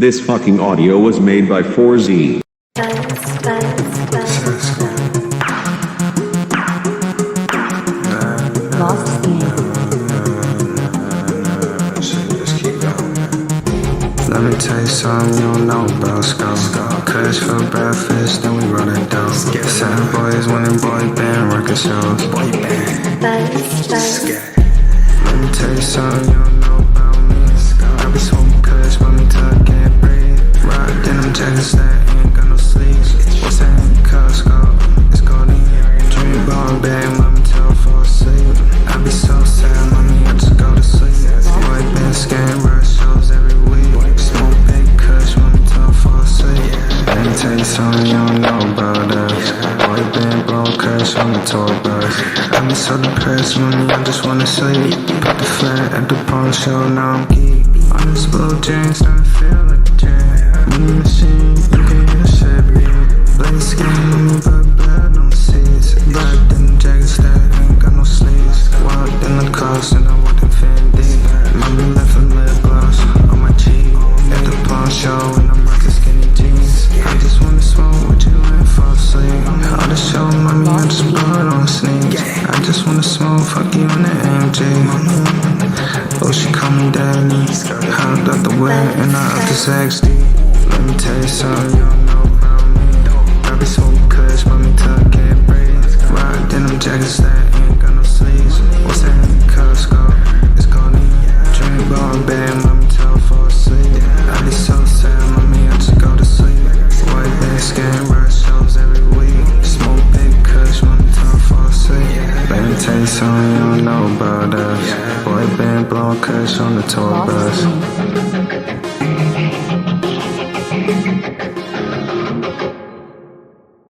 This fucking audio was made by 4Z. Let me tell you something you don't know about Scvng. Kush for breakfast, then we rollin' dope. Seven boys winning boy band record shows. Let me tell you something you don't know about me. I be smoking kush, but me till I can't breathe. Rock denim jackets that ain't got no sleeves. What's that in Costco? It's golden. Dream about bang, mommy till I fall asleep. I be so sad, mommy, I just go to sleep. Boy band scan rush shows every week. Smoke big kush, mommy till I fall asleep. Let me tell you something you don't know about us. Boy band blow kush on the tour bus. I be so depressed, mommy, I just wanna sleep. Put the flat at the pawn show, now I'm geek. On this blue jeans, starting to feel like a jam. Money machine, you can hear the shit beat. Blaze skin, mommy, but blood on the seats. Black denim jackets that ain't got no sleeves. Walked in the cost and I walked in Fendi. Mommy left a lip gloss on my cheek. At the pawn show and I'm rocking skinny jeans. I just wanna smoke with you and fall asleep. All the show, mommy, I just blow it on sneaks. I just wanna smoke, fuck you in the AMG. Oh, she call me daddy. Hopped out the way and I up to 60. Let me tell you something you don't know about me. I be smoking kush, mommy till I can't breathe. Rock denim jackets that ain't got no sleeves. What's that in Costco? It's golden. Dream about bad, mommy till I fall asleep. I be so sad, mommy, I just go to sleep. White band scan rush shows every week. Smoke big kush, mommy till I fall asleep. Let me tell you something you don't know about us. Boy band blowing kush on the tour bus.